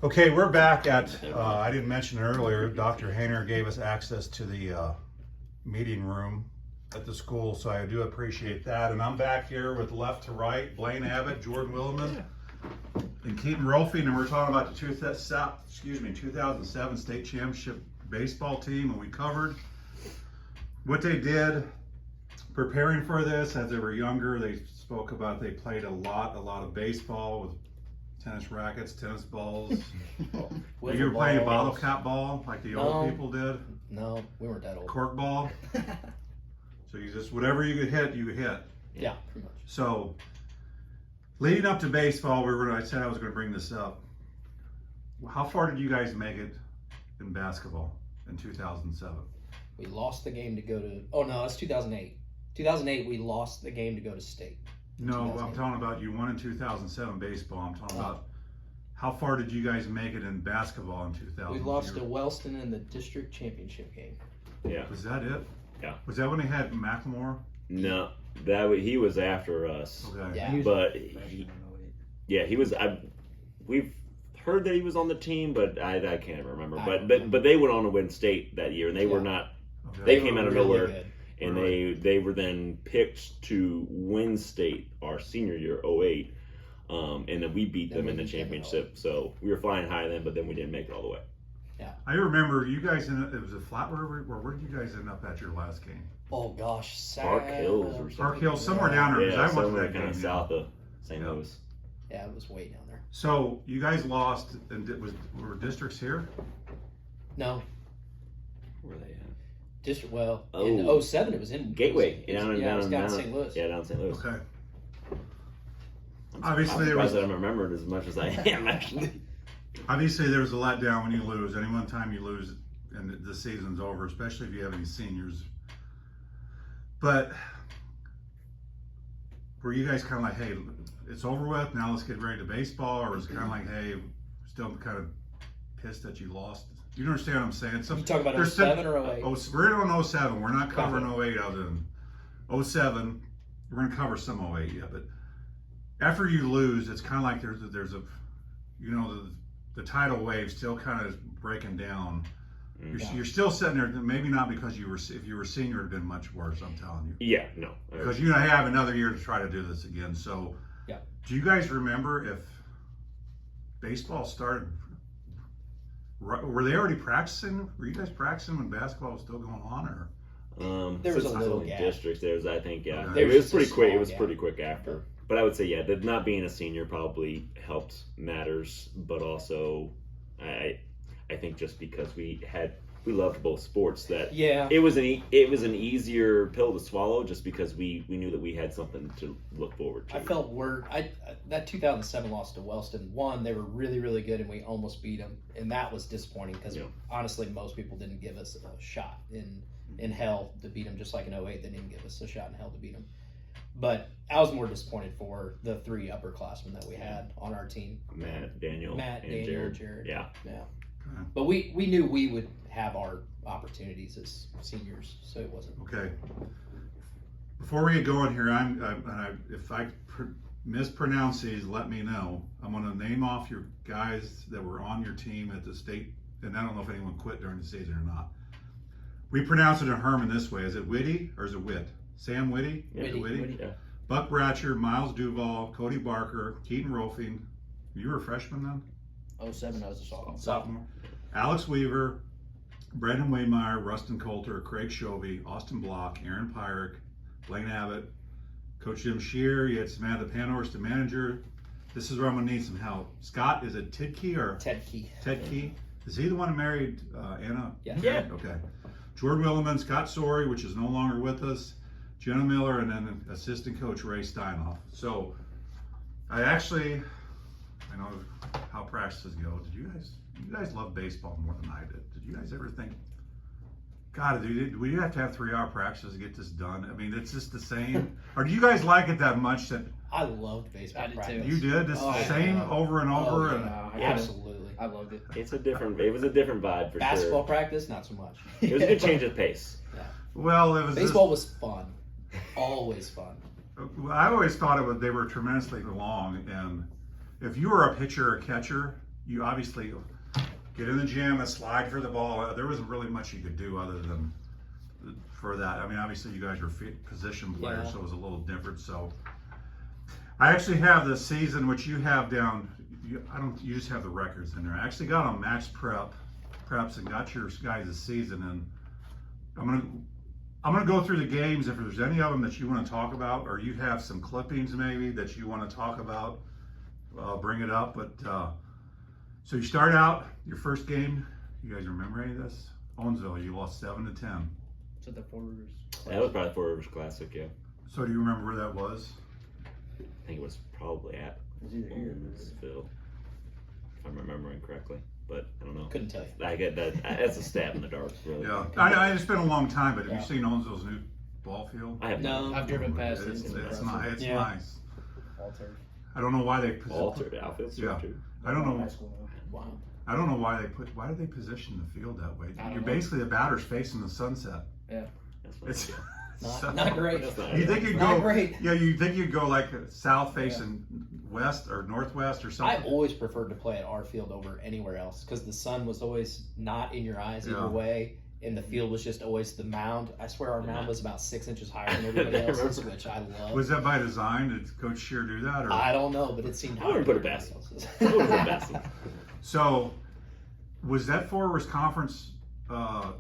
Okay, we're back at, I didn't mention it earlier, Dr. Hayner gave us access to the meeting room at the school, so I do appreciate that. And I'm back here with left to right, Blaine Abbott, Jordan Willimann, and Keaton Rohlfing, and we're talking about the 2007 state championship baseball team, and we covered what they did preparing for this. As they were younger, they spoke about they played a lot of baseball with tennis rackets, tennis balls. You were playing bottle cap ball like the old people did? No, we weren't that old. Cork ball? So you just, whatever you could hit, you could hit. Yeah, pretty much. So, leading up to baseball, I said I was going to bring this up. How far did you guys make it in basketball in 2007? We lost the game to go to, oh no, that's 2008. 2008, we lost the game to go to state. No, I'm talking about you won in 2007 baseball. I'm talking about how far did you guys make it in basketball in 2000? We lost to Wellston in the district championship game. Yeah. Was that it? Yeah. Was that when they had McLemore? No, he was after us. Okay. Yeah. But he was. We've heard that he was on the team, but I can't remember. But they went on to win state that year, and they were not. Okay. They came out of really nowhere. good. And they were then picked to win state our senior year, 08. And then we beat them in the championship. So we were flying high then, but then we didn't make it all the way. Yeah. I remember you guys, it was a flat, where did you guys end up at your last game? Oh gosh, Park Hills or something. Park Hills, somewhere down there. Yeah, I went to somewhere that kind game. of south of St. Louis. Yeah, it was way down there. So you guys lost, and were districts here? No. Where were they at? In 07 it was in Gateway. It was down in St. Louis. Yeah, down in St. Louis. Okay. I'm Obviously, surprised that I'm remembered as much as I am, actually. Obviously, there was a letdown when you lose. Any one time you lose and the season's over, especially if you have any seniors. But were you guys kind of like, hey, it's over with, now let's get ready to baseball? Or was it kind of like, hey, still kind of pissed that you lost? You understand what I'm saying? You talking about 07 or 08? We're on 07. We're not covering 08 other than 07. We're going to cover some 08, yeah. But after you lose, it's kind of like there's a, you know, the tidal wave still kind of breaking down. You're still sitting there, maybe not because if you were senior, it'd been much worse, I'm telling you. Yeah, no. Because you have another year to try to do this again. So, do you guys remember if baseball started? Were they already practicing? Were you guys practicing when basketball was still going on, or? There was a little gap. Districts. I think, yeah. Okay. It was pretty quick. It was gap. pretty quick after. But I would say, yeah, that not being a senior probably helped matters. But also, I think just because we loved both sports, that it was an easier pill to swallow just because we knew that we had something to look forward to. I felt that 2007 loss to Wellston, one, they were really, really good and we almost beat them. And that was disappointing because honestly, most people didn't give us a shot in hell to beat them, just like in 08, they didn't give us a shot in hell to beat them. But I was more disappointed for the three upperclassmen that we had on our team. Matt, Daniel, Jared. Yeah. But we knew we would have our opportunities as seniors, so it wasn't. Okay. Before we get going here, if I mispronounce these, let me know. I'm going to name off your guys that were on your team at the state, and I don't know if anyone quit during the season or not. We pronounce it in Herman this way. Is it Whitty or is it Witt? Sam Whitty? Yeah. Whitty. Yeah. Buck Bratcher, Miles Duval, Cody Barker, Keaton Rohlfing. You were a freshman then? 07, I was a sophomore. Sophomore. Alex Weaver, Brendan Waymeyer, Rustin Coulter, Craig Chovy, Austin Block, Aaron Pyrick, Blaine Abbott, Coach Jim Shear. You had Samantha Panhorst, the manager. This is where I'm going to need some help. Scott, is it Tidkey or? Ted Key. Ted Key. Is he the one who married Anna? Yeah. Okay. Jordan Willimann, Scott Sorey, which is no longer with us, Jenna Miller, and then assistant coach Ray Steinhoff. So I know how practices go. Did you guys love baseball more than I did? Did you guys ever think, God, do we have to have 3-hour practices to get this done? I mean, it's just the same. Or do you guys like it that much that I loved baseball practice. you did? This is the same over and over? Absolutely. I loved it. It was a different vibe for Basketball sure. practice, not so much. It was a good change of pace. Well, it was baseball was fun. Always fun. I always thought they were tremendously long, and if you were a pitcher or catcher, you obviously get in the gym and slide for the ball. There wasn't really much you could do other than for that. I mean, obviously you guys were position players, Yeah. so it was a little different. So I actually have the season which you have down. You just have the records in there. I actually got on Max Preps and got your guys' season, and I'm gonna go through the games. If there's any of them that you want to talk about, or you have some clippings maybe that you want to talk about, bring it up. But so you start out your first game. You guys remember any of this? Owensville, you lost 7-10. To the Four Rivers. That was probably Four Rivers Classic, yeah. So do you remember where that was? I think it was probably at It was either here or Owensville, if I'm remembering correctly. But I don't know. Couldn't tell you. I get that. That's a stab in the dark, really. Yeah, I it's been a long time, but have Yeah. you seen Owensville's new ball field? I have No. I've driven past it. It's impressive. nice. It's Yeah. nice. Altered. I don't know why they Altered outfits. Yeah. Too. I don't know. High school now. Wow. I don't know why did they position the field that way? I don't You're know. basically the batter's facing the sunset. Yeah. That's It's Not great. That's not You think you'd Not go? great. Yeah, you think you'd go like south facing west or northwest or I something? always preferred to play at our field over anywhere else because the sun was always not in your eyes either Yeah. way, and the field was just always the mound. I swear our mound was about 6 inches higher than everybody I else's, remember. which I love. Was that by design? Did Coach Shear do that? Or? I don't know, but it seemed I wouldn't higher put it than past everybody I wouldn't put it else's. past them. So, was that Four Rivers Conference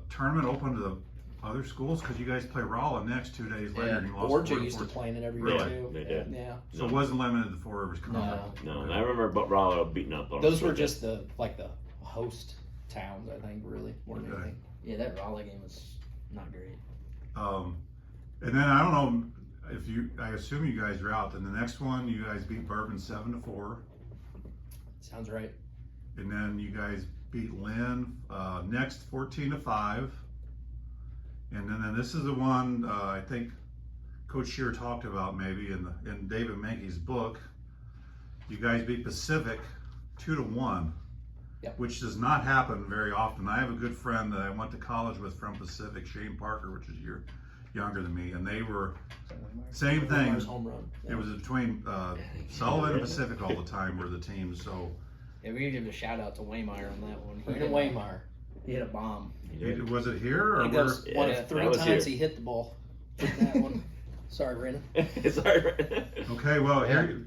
tournament open to the other schools? Because you guys play Rolla next 2 days later. Yeah. And you lost Georgia 4-4. used to play in it every Really? year too. They did. Yeah. So it wasn't limited to Four Rivers No. Conference. No, Okay. I remember Rolla beating up on Those us were with it. just the host towns, I think, really more than Okay. anything. Yeah, that Raleigh game was not great. And then I don't know if I assume you guys are out. Then the next one, you guys beat Bourbon 7-4. Sounds right. And then you guys beat Lynn next 14-5. And then this is the one I think Coach Shear talked about maybe in David Mankey's book. You guys beat Pacific 2-1, Yep. which does not happen very often. I have a good friend that I went to college with from Pacific, Shane Parker, which is a year younger than me, and they were same thing. Lamar's home run. It was between Sullivan and Pacific all the time were the teams. So Yeah, we give a shout out to Waymeyer on that one. Brandon Waymar. He hit a bomb. was it here I or think where? that was Yeah, one that of 3 was times here. he hit the ball. That one. Sorry, Brandon. Sorry. Okay, well here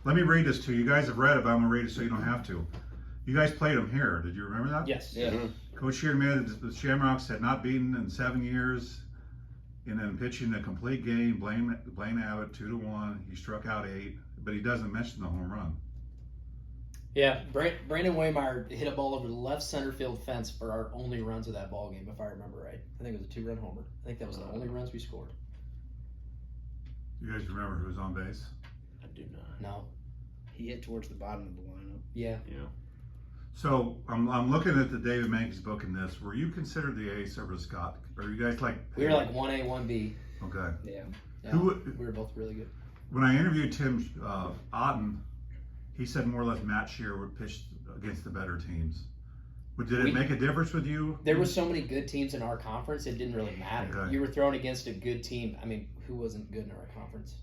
let me read this to you. You guys have read it, but I'm gonna read it so you don't have to. You guys played them here. Did you remember that? Yes. Yeah. Coach Shear admitted the Shamrocks had not beaten in 7 years, and then pitching a complete game. Blaine Abbott 2-1. He struck out 8, but he doesn't mention the home run. Yeah, Brandon Waymar hit a ball over the left center field fence for our only runs of that ball game, if I remember right. I think it was a 2-run homer. I think that was the only runs we scored. You guys remember who was on base? I do not. No. He hit towards the bottom of the lineup. Yeah. Yeah. So I'm looking at the David Mankey's book in this. Were you considered the ace over Scott? Or you guys like? We were like 1A, 1B. Okay. Yeah. Yeah, Who- we were both really good. When I interviewed Tim Otten, he said more or less Matt Shear would pitch against the better teams. But did it make a difference with you? There were so many good teams in our conference, it didn't really matter. Okay. You were thrown against a good team. I mean, who wasn't good in our conference?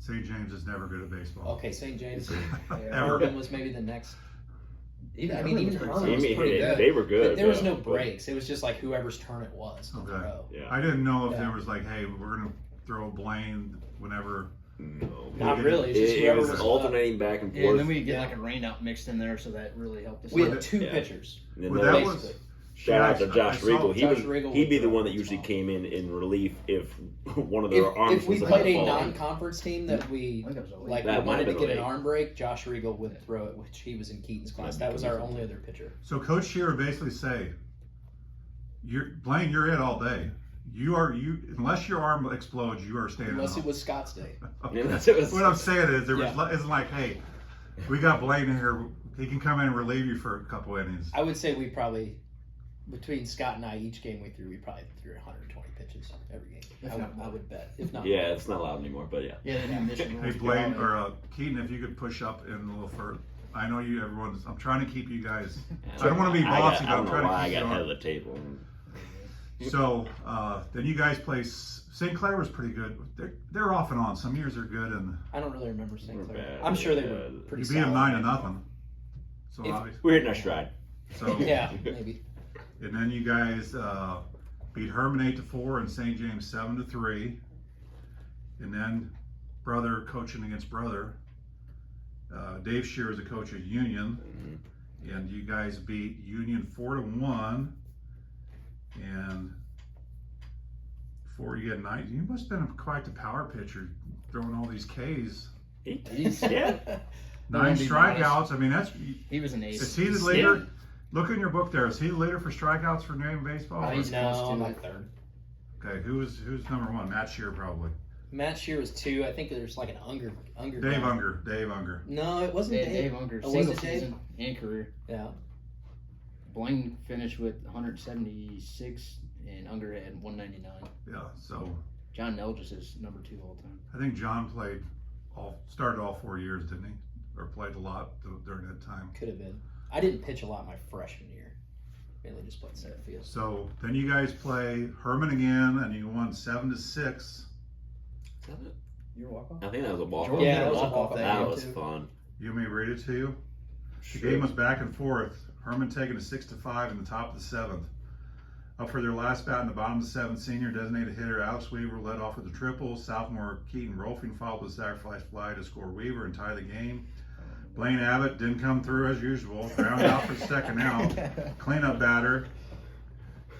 St. James is never good at baseball. Okay, St. James. Ever. Urban was maybe the next. Even Even Herman was I mean, pretty good. they were good. But there was though, no but- breaks. It was just like whoever's turn it was to Okay. throw. Yeah. I didn't know if Yeah. there was like, hey, we're gonna throw Blaine whenever. No. Not really. It's just It whoever was was alternating back and Yeah, forth. and then we get Yeah. like a rain out mixed in there, so that really helped us. We Well, had two yeah. pitchers. And then Well, that that was- was. basically. Shout out to Yeah, I Josh saw Riegel. Josh Riegel He'd be would the throw one that it. usually came in relief if one of their arms If we was played a falling. non-conference team that we I think it was a late. like That we might wanted to have get been an late. arm break, Josh Riegel would throw it, which he was in Keaton's class. That was our only other pitcher. So Coach Shear would basically say, Blaine, you're it all day. You unless your arm explodes, you are standing Unless up. it was Scott's day. Yeah, that's it was- What I'm saying is, there was Yeah. isn't like, hey, we got Blaine in here. He can come in and relieve you for a couple innings. I would say we probably, between Scott and I, each game we probably threw 120 pitches every game. If I not would, more. I would bet. If not, Yeah, it's not allowed anymore, but yeah. Yeah, the new mission Hey rules. Blaine or Keaton, if you could push up in a little further. I know you. I'm trying to keep you guys. I don't want to be bossy, but I I'm don't know trying to why I keep got you ahead of on. the table. So then you guys play. St. Clair was pretty good. They're off and on. Some years are good, and I don't really remember St. We're Clair. bad. I'm sure they Yeah. were pretty you beat them solid. 9-0. So We're hitting our stride. So Yeah, maybe. And then you guys beat Herman 8-4 and St. James 7-3. And then brother coaching against brother. Dave Shear is the coach at Union. Mm-hmm. And you guys beat Union 4-1. And before you get 9, you must have been quite the power pitcher throwing all these Ks. Yeah. 9 strikeouts. I mean, that's. He was an ace. Is he the leader? Look in your book there. Is he the leader for strikeouts for New England baseball? He's close to I'm it. like third. Okay, who's number 1? Matt Shear probably. Matt Shear was 2. I think there's like an Unger. Dave guy. Unger. Dave Unger. No, it wasn't Dave Unger, Oh, was single it Dave? season and career. Yeah. Blaine finished with 176, and Unger had 199. Yeah. So John Nelgis is number 2 all time. I think John started all 4 years, didn't he? Or played a lot during that time. Could have been. I didn't pitch a lot my freshman year. Mainly just played center field. So then you guys play Herman again, and you won 7-6. Is that it? Your walk off? I think that was a walk. Jordan Yeah, hit that a was a walk-off walk-off. That game, was too. fun. You want me to read it to you? The Sure. game was back and forth. Herman taking a 6-5 in the top of the 7th. Up for their last bat in the bottom of the 7th, senior designated hitter Alex Weaver led off with a triple. Sophomore Keaton Rohlfing followed with a sacrifice fly to score Weaver and tie the game. Blaine Abbott didn't come through as usual. Ground out for the second out. Cleanup batter.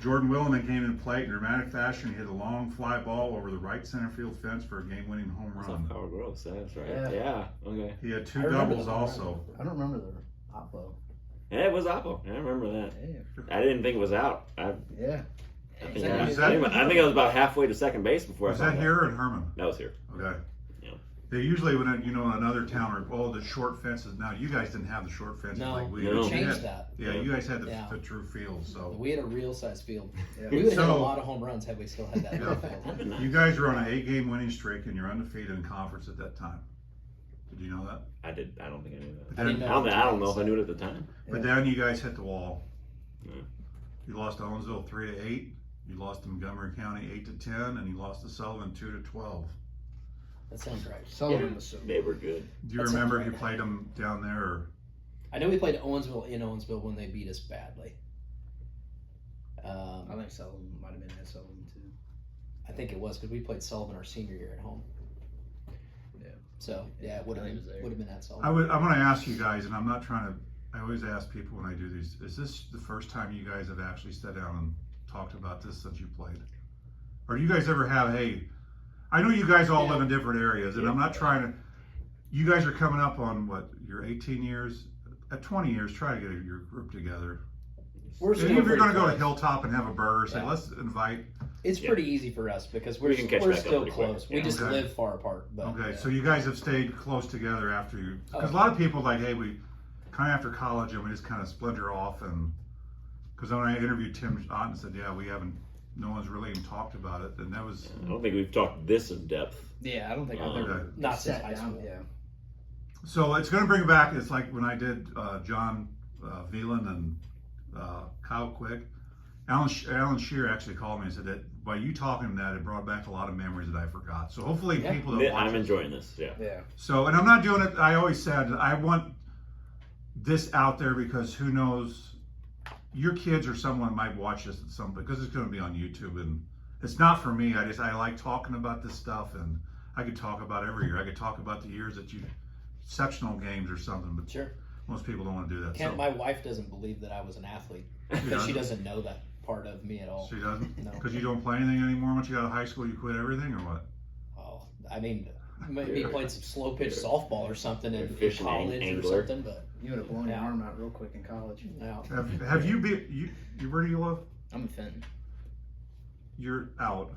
Jordan Willimann came in plate in dramatic fashion. He hit a long fly ball over the right center field fence for a game-winning home That's run. Power Gross. That's right. Yeah. Yeah. Okay. He had 2 I remember doubles the- also. I don't remember the Oppo. Yeah, it was Oppo. I remember that. Yeah. I didn't think it was out. I Yeah. think, Is I, that- I is think that- I was about halfway to second base before Was I saw that here or in Herman? That was here. Okay. Yeah. They usually, when in another town, are the short fences. Now you guys didn't have the short fences No, like we No. did. we You changed had- that. Yeah, you guys had Yeah. the true field. So We had a real size field. Yeah. We would have hit a So- lot of home runs had we still had that Yeah. field. you guys were on an 8-game winning streak, and you're undefeated in conference at that time. Did you know that? I did. I don't think I knew that. I didn't know. I don't know if I knew it at the time. But then you guys hit the wall. Yeah. You lost to Owensville 3-8. You lost to Montgomery County 8-10, and you lost to Sullivan 2-12. That sounds right. Sullivan was so They were good. Do you That sounds remember right. if you played them down there? Or? I know we played Owensville in Owensville when they beat us badly. I think Sullivan might have been at Sullivan too. I think it was because we played Sullivan our senior year at home. Yeah. So yeah, it would have I think it was there. been at Sullivan. I'm going to ask you guys, and I'm not trying to. I always ask people when I do these: is this the first time you guys have actually sat down and talked about this since you played, or do you guys ever have? Hey, I know you guys all live in different areas, and I'm not trying to. You guys are coming up on what? Your 18 years. At 20 years, try to get your group together. We're And still if you're pretty going to go to close. Hilltop and have a burger, say Yeah. let's invite. It's Yeah. pretty easy for us because We can catch we're back up still pretty quick. close. We Yeah. just Okay. live far apart. But Okay, yeah. so you guys have stayed close together after you, because Oh. a lot of people like, hey, we kind of after college and we just kind of splinter off, and because when I interviewed Tim Otten said, yeah, we haven't, no one's really even talked about it, and that was, I don't think we've talked this in depth. Yeah, I don't think I've Okay. ever Not since sat high down. school. Yeah. so it's going to bring it back. It's like when I did John Veland and Kyle Quick. Alan Shear actually called me and said that by you talking that, it brought back a lot of memories that I forgot. So hopefully Yeah. people that watch I'm it- enjoying this. Yeah. Yeah. So, and I'm not doing it, I always said, I want this out there because who knows, your kids or someone might watch this at some point, because it's going to be on YouTube, and it's not for me. I like talking about this stuff, and I could talk about every year. I could talk about the years that you, sectional games or something, but Sure. most people don't want to do that. Can't, So, my wife doesn't believe that I was an athlete because she doesn't know that part of me at all. she doesn't? No. Because you don't play anything anymore once you got out of high school, you quit everything, or what? Oh, I mean, maybe played some slow pitch softball or something in Fish and college or angler. something, but You would have blown your Yeah. arm out real quick in college. no. Have you been, where do you live? I'm in Fenton. You're out.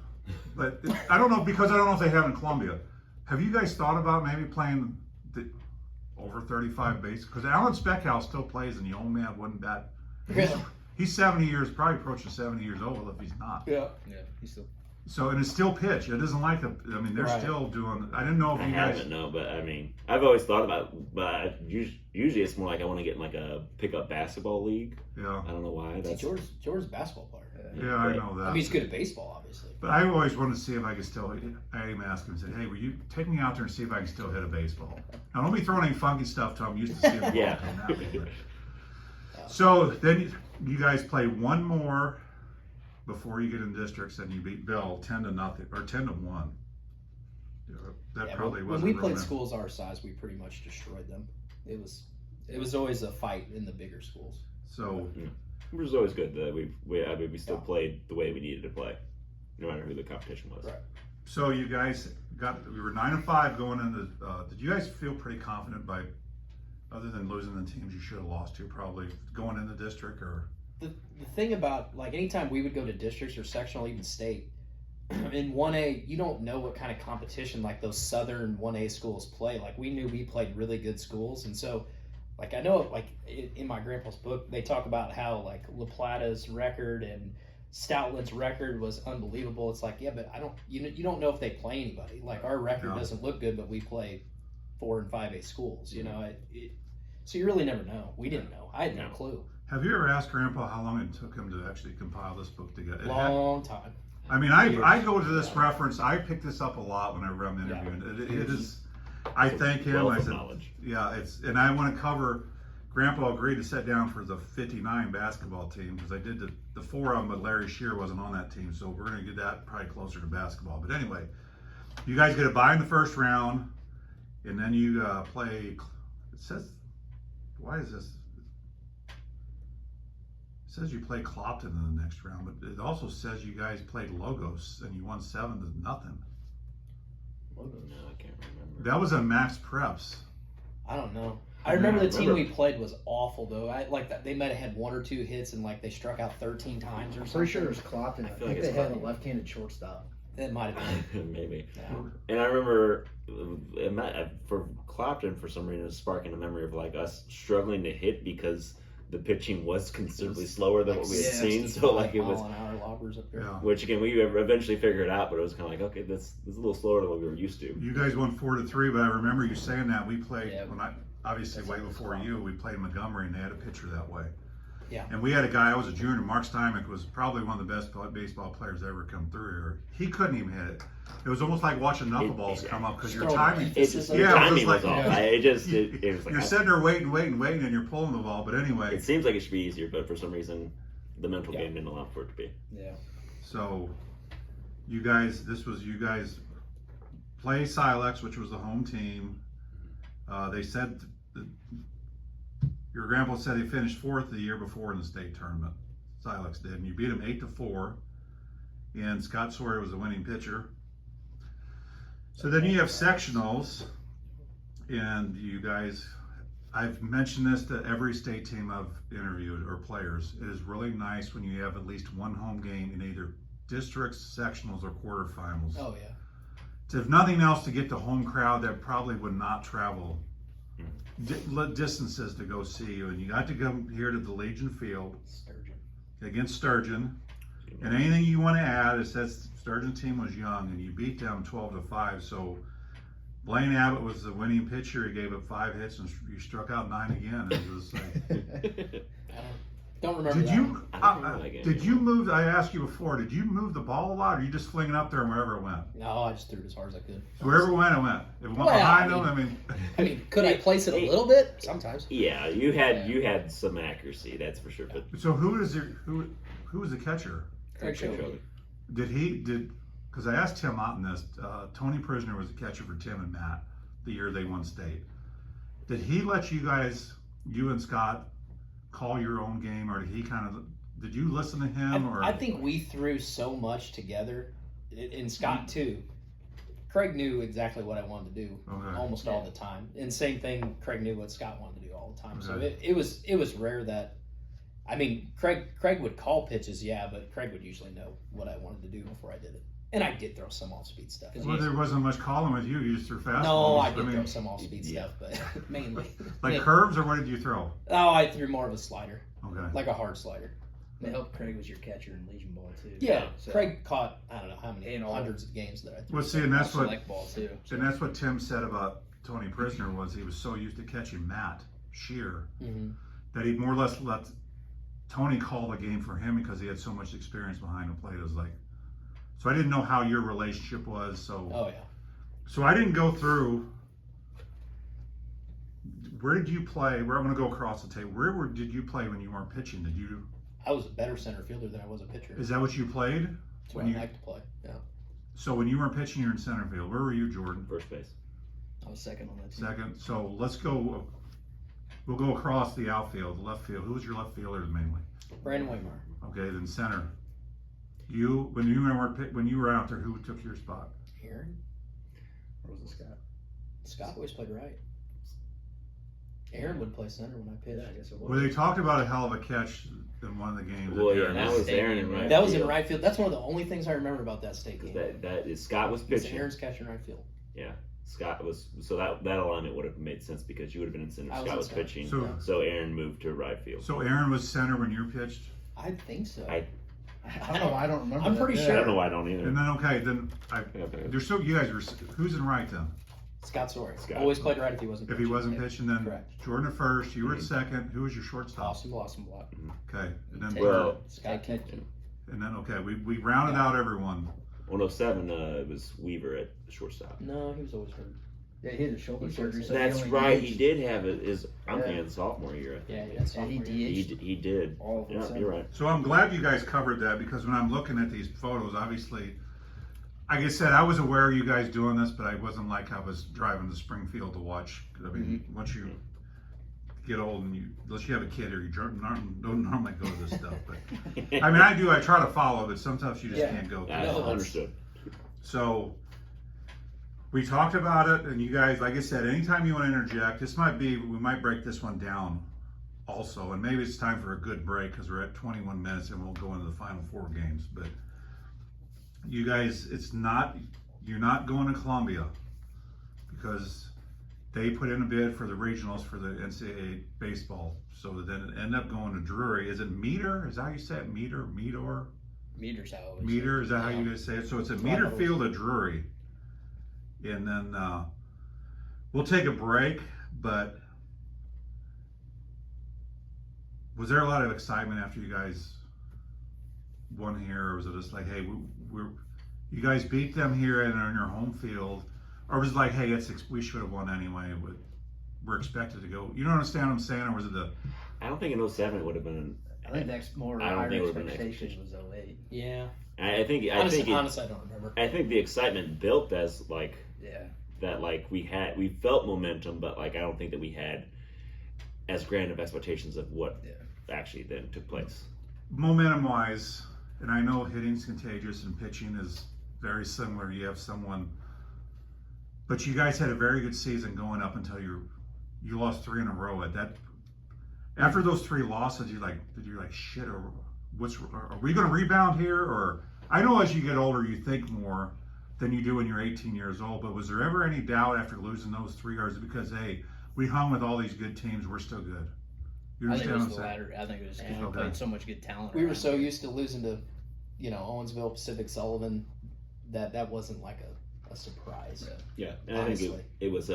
But I don't know, because I don't know if they have in Columbia. Have you guys thought about maybe playing the over 35 base? Because Alan Speckhouse still plays, and the old man wouldn't bat. Really? He's 70 years, probably approaching 70 years old if he's not. Yeah. Yeah, he's still. So, and it's still pitch. It isn't like I mean, they're Right. still doing. I didn't know if I you guys. haven't, no, but I mean, I've always thought about it, but usually it's more like I want to get in like a pickup basketball league. Yeah, I don't know why. See, That's George's a basketball player. yeah, I but- know that. I mean, he's good at baseball, obviously. But I always wanted to see if I could still. I even asked him, said, "Hey, will you take me out there and see if I can still hit a baseball?" Now, don't be throwing any funky stuff to him. I'm used to seeing the ball Yeah. come that way, So then you guys play one more before you get in districts, and you beat Bill 10-0 or 10-1. That probably when wasn't. we real played many. schools our size, we pretty much destroyed them. It was always a fight in the bigger schools. So It was always good that we still played the way we needed to play, no matter who the competition was. Right. So you guys we were 9-5 going into. Did you guys feel pretty confident other than losing the teams you should have lost to, probably going in the district or? The thing about, like, anytime we would go to districts or sectional, even state, in 1A, you don't know what kind of competition like those southern 1A schools play. Like, we knew we played really good schools, and so, like, I know, like, in my grandpa's book, they talk about how, like, La Plata's record and Stoutland's record was unbelievable. It's like, yeah, but you don't know if they play anybody. Like, our record doesn't look good, but we play 4 and 5A schools, you know. So you really never know. We didn't know. I had no clue. Have you ever asked Grandpa how long it took him to actually compile this book together? Long time. I mean, I go to this reference. I pick this up a lot whenever I'm interviewing. It is. I thank him. I said, knowledge. yeah, and I want to cover. Grandpa agreed to sit down for the '59 basketball team because I did the 4 of them, but Larry Shear wasn't on that team, so we're going to get that probably closer to basketball. But anyway, you guys get a bye in the first round, and then you play. It says, why is this? It says you play Clopton in the next round, but it also says you guys played Logos and you won 7-0. No, I can't remember. That was a Max Preps. I don't know. I remember the team we played was awful though. I like that they might have had 1 or 2 hits and like they struck out 13 times or something. Pretty sure it was Clopton. I feel think like they it's had a Clopton. left-handed shortstop. It might have been. Maybe. Yeah. And I remember for Clopton, for some reason, it was sparking a memory of like us struggling to hit because the pitching was considerably slower than what we had seen. So like it was, mile-an-hour lobbers up there. Yeah. which again we eventually figured it out, but it was kind of like, okay, this is a little slower than what we were used to. You guys won 4-3, but I remember you saying that we played Yeah. when I obviously way before you. We played Montgomery and they had a pitcher that way. Yeah. And we had a guy. I was a junior. Mark Steinbeck was probably one of the best baseball players ever come through here. He couldn't even hit it. It was almost like watching knuckleballs come up because your Throwing timing. emphasis on Your Yeah, it was timing was like- off. yeah. It was like You're sitting there waiting, and you're pulling the ball. But anyway, it seems like it should be easier, but for some reason the mental Yeah. game didn't allow for it to be. Yeah. so you guys play Silex, which was the home team. They said your grandpa said they finished 4th the year before in the state tournament. Silex did, and you beat them 8-4. And Scott Sawyer was the winning pitcher. So then you have sectionals, and you guys. I've mentioned this to every state team I've interviewed or players. It is really nice when you have at least one home game in either districts, sectionals, or quarterfinals. Oh yeah. If nothing else, to get the home crowd that probably would not travel distances to go see you, and you got to come here to the Legion Field Sturgeon. against Sturgeon. And anything you want to add is that Sturgeon team was young, and you beat them 12-5. So Blaine Abbott was the winning pitcher. He gave up 5 hits, and you struck out 9 again. It was like, I don't remember did that you? one. I don't remember that game. Did you move? I asked you before. Did you move the ball a lot, or you just fling it up there and wherever it went? No, I just threw it as hard as I could. So wherever it went, it went. If it went Well, behind I them, I mean, could I place it a little bit? Sometimes. Yeah, you had some accuracy, that's for sure. But So who was the catcher? Craig Shelby. Because I asked Tim Otten this. Tony Prisner was the catcher for Tim and Matt the year they won state. Did he let you guys, you and Scott, call your own game, or did you listen to him? I think we threw so much together, and Scott too. Craig knew exactly what I wanted to do almost all the time, and same thing. Craig knew what Scott wanted to do all the time. So it was rare that. I mean, Craig would call pitches, yeah, but Craig would usually know what I wanted to do before I did it. And I did throw some off-speed stuff. Well, there wasn't much calling with you. You just threw fastballs. No, I did throw some off-speed stuff, but mainly. Like curves, or what did you throw? Oh, I threw more of a slider, Okay. like a hard slider. They helped Craig was your catcher in Legion Ball too. Yeah, So, Craig caught, I don't know how many And all- hundreds of games that I threw. Well, see, and that's what Select Ball too. Tim said about Tony Prisner was he was so used to catching Matt Shear Mm-hmm. that he more or less let Tony call the game for him because he had so much experience behind the plate. It was like, so I didn't know how your relationship was. So, Oh yeah. so I didn't go through. where did you play? Where I'm going to go across the table. Did you play when you weren't pitching? Did you? I was a better center fielder than I was a pitcher. Is that what you played? That's what I like to play. Yeah. So when you weren't pitching, you're in center field. Where were you, Jordan? First base. I was second on that team. Second. So let's go. We'll go across the outfield, the left field. Who was your left fielder mainly? Brandon Willimann. Okay, then center. When you were out there, who took your spot? Aaron. Or was it Scott? Scott always played right. Aaron would play center when I pitched. Yeah, I guess it was. Well, they talked about a hell of a catch in one of the games. Well, yeah, that was Aaron in right That was field. in right field. That's one of the only things I remember about that state game. That is Scott was It's pitching. Aaron's catch in right field. Yeah, Scott was. So that alignment would have made sense because you would have been in center. I was Scott in was center. pitching. So Aaron moved to right field. So Aaron was center when you pitched, I think so. I I don't know. I don't remember. I'm that. pretty I sure. don't know why I don't either. and then there's so you guys were. Who's in right then? Scott Sorey. Scott. Always played right if he wasn't If pitching. he wasn't Yeah. pitching, then Correct. Jordan at first. You were at second. Who was your shortstop? Austin Block. Okay, and then Well, Scott Keaton. okay, we rounded out everyone. 107. It was Weaver at shortstop. No, he was always hurt. Yeah, he had a shoulder He surgery. was- So That's only right. used He did have it. I'm Yeah. thinking sophomore year. I think. Yeah, he Yeah, had he sophomore He, year. he did. all of Yeah, them. you're right. So I'm glad you guys covered that because when I'm looking at these photos, obviously, like I said, I was aware of you guys doing this, but I wasn't like I was driving to Springfield to watch. I mean, once you get old and unless you have a kid or you don't normally go to this stuff. But I mean, I do. I try to follow, but sometimes you just Yeah. can't go. I No, that's- understood. So we talked about it, and you guys, like I said, anytime you want to interject, we might break this one down also, and maybe it's time for a good break because we're at 21 minutes and we'll go into the final 4 games. But you guys, you're not going to Columbia because they put in a bid for the regionals for the NCAA baseball. So then it ended up going to Drury. Is it Meter? Is that how you say it? Meter? Meters out. Meter, is that how you guys say it? So it's a Meter Field at Drury. And then we'll take a break, but was there a lot of excitement after you guys won here, or was it just like, hey, you guys beat them here and on your home field, or was it like, hey, we should have won anyway, but we're expected to go? You don't understand what I'm saying, or was it I don't think in 07 it would have been. I think next more I don't higher think it would've been expectations was 08. Yeah. I think Honestly, I don't remember. I think the excitement built as like Yeah. that, like we felt momentum, but like I don't think that we had as grand of expectations of what actually then took place. momentum wise? And I know hitting's contagious and pitching is very similar. You have someone, but you guys had a very good season going up until you lost 3 in a row. At that, after those 3 losses, did you like shit, or are we going to rebound here? Or I know as you get older, you think more than you do when you're 18 years old. But was there ever any doubt after losing those 3 yards because hey, we hung with all these good teams, we're still good? You I think understand it was what the I'm saying? latter. I think it was because we Okay. played so much good talent. We were around. so used to losing to, Owensville, Pacific, Sullivan, that wasn't like a surprise. Yeah, and I Honestly. think it was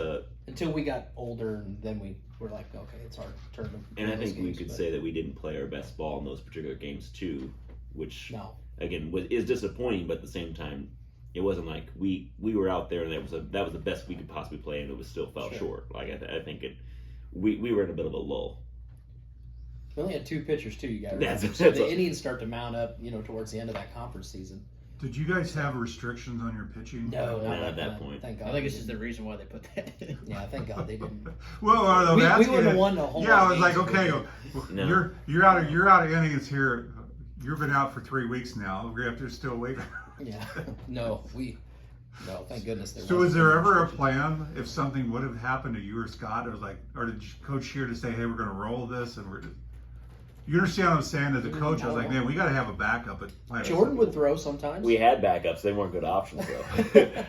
Until we got older, and then we were like, okay, it's our turn to and I win those think we games, could but say that we didn't play our best ball in those particular games too, which no. again is disappointing, but at the same time, it wasn't like we were out there and that was the best we could possibly play, and it was still fell Sure. short. Like I think we were in a bit of a lull. We only had 2 pitchers too. You got That's- so that's the a- Indians start to mount up, towards the end of that conference season. Did you guys have restrictions on your pitching? No, Not not at that point. Thank God. I think they it's just the didn't. reason why they put that in. Yeah, thank God they didn't. Well, We that's wouldn't have good. won the whole Yeah, I was lot like, of games okay, if we No. you're out of innings here. You've been out for 3 weeks now. We have to still wait. Yeah. No, thank goodness they So weren't. was there ever a plan if something would have happened to you or Scott? It was like, or did Coach Shear to say, hey, we're going to roll this, and you understand what I'm saying? As a coach, I was like, man, we got to have a backup at Planet Jordan would throw sometimes. We had backups; they weren't good options though.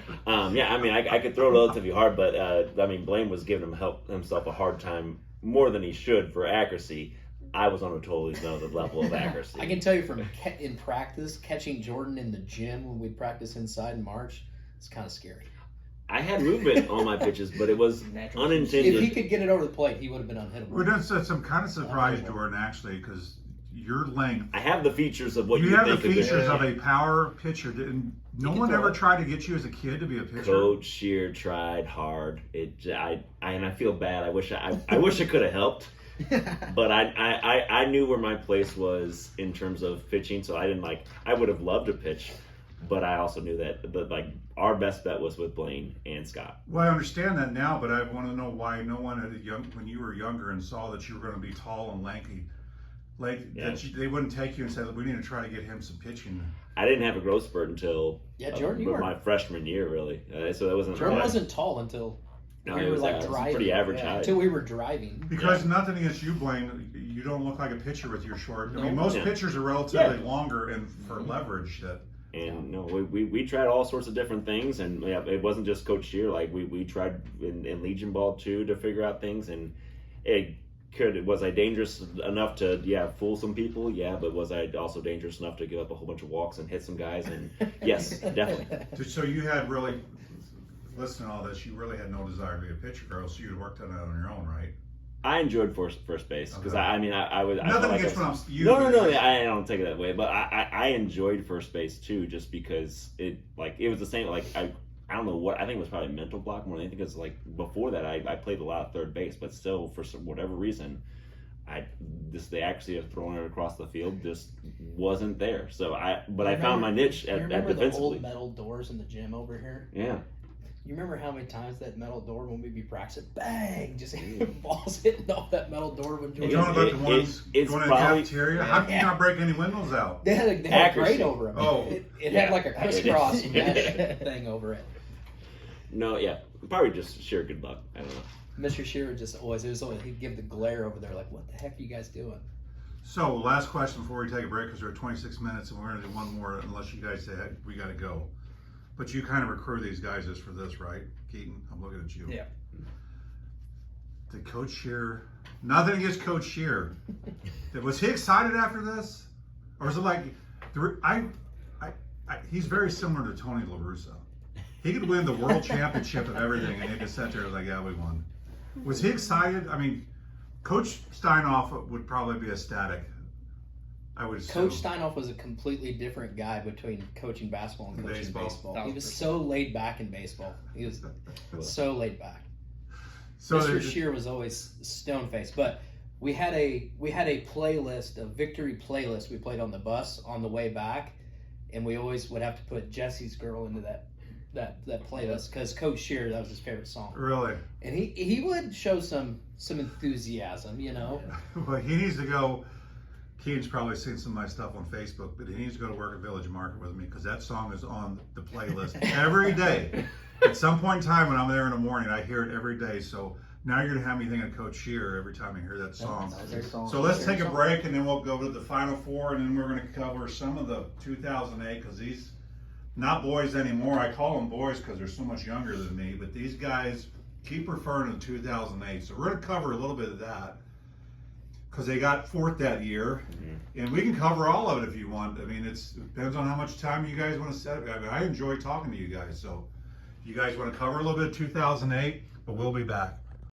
Yeah, I mean, I could throw relatively hard, but I mean, Blaine was giving himself a hard time more than he should for accuracy. I was on a totally another level of accuracy. I can tell you from in practice, catching Jordan in the gym when we'd practice inside in March, it's kind of scary. I had movement on my pitches, but it was Natural. If he unintended. could get it over the plate, he would have been unhittable. We're just I'm kind of surprised, Jordan, actually, because your length. I have the features of what You you have the think features of of a power pitcher. No one ever tried to get you as a kid to be a pitcher. Coach Shear tried hard. I feel bad. I wish I could have helped. But I knew where my place was in terms of pitching, so I would have loved to pitch, but I also knew that our best bet was with Blaine and Scott. Well, I understand that now, but I want to know why no one when you were younger and saw that you were going to be tall and lanky, they wouldn't take you and say, we need to try to get him some pitching. I didn't have a growth spurt until Jordan, my freshman year, really. So that wasn't. Jordan wasn't tall until. No, we it were was, driving. pretty average height. Until we were driving. Because nothing against you, Blaine, you don't look like a pitcher with your short. I mean, most pitchers are relatively longer and for leverage. And no, we tried all sorts of different things, and it wasn't just Coach Shear. We tried in Legion Ball too to figure out things, and was I dangerous enough to fool some people? Yeah, but was I also dangerous enough to give up a whole bunch of walks and hit some guys? And yes, definitely. So you had really. Listening to all this, you really had no desire to be a pitcher, or else you'd have worked on it on your own, right? I enjoyed first base because I was nothing against when I'm you. No, I don't take it that way, but I enjoyed first base too, just because it was the same. I don't know what I think it was probably a mental block more than anything. Because before that, I played a lot of third base, but still for whatever reason, the accuracy of throwing it across the field just wasn't there. So I found my niche at defensively. Remember the old metal doors in the gym over here? Yeah. You remember how many times that metal door when we'd be practicing, bang, just balls hitting off that metal door when Jordan. You know about the ones going in the cafeteria? How can you not break any windows out? They had a grate over them. Oh. It had like a crisscross mesh thing over it. No, probably just sheer good luck. I don't know. Mr. Shear would just always, he'd give the glare over there like, what the heck are you guys doing? So, last question before we take a break, because we're at 26 minutes and we're going to do one more unless you guys say, hey, we got to go. But you kind of recruit these guys just for this, right, Keaton? I'm looking at you. Yeah. Did Coach Shear, nothing against Coach Shear, was he excited after this? Or was it he's very similar to Tony La Russa. He could win the world championship of everything, and he just sat there and was like, yeah, we won. Was he excited? I mean, Coach Steinhoff would probably be ecstatic. I would assume. Coach Steinhoff was a completely different guy between coaching basketball and coaching baseball. He was for so laid back in baseball. He was so laid back. So Mr. Shear was always stone faced, but we had a playlist, a victory playlist we played on the bus on the way back, and we always would have to put Jesse's Girl into that playlist because Coach Shear, that was his favorite song. Really? And he would show some enthusiasm, Well, he needs to go. Keaton's probably seen some of my stuff on Facebook, but he needs to go to work at Village Market with me because that song is on the playlist every day. At some point in time when I'm there in the morning, I hear it every day. So now you're going to have me thinking of Coach Shear every time I hear that song. So let's take a break and then we'll go to the Final Four and then we're going to cover some of the 2008 because these, not boys anymore. I call them boys because they're so much younger than me, but these guys keep referring to 2008. So we're going to cover a little bit of that. Because they got fourth that year, and we can cover all of it if you want. I mean, it depends on how much time you guys want to set. I mean, I enjoy talking to you guys, so you guys want to cover a little bit of 2008, but we'll be back.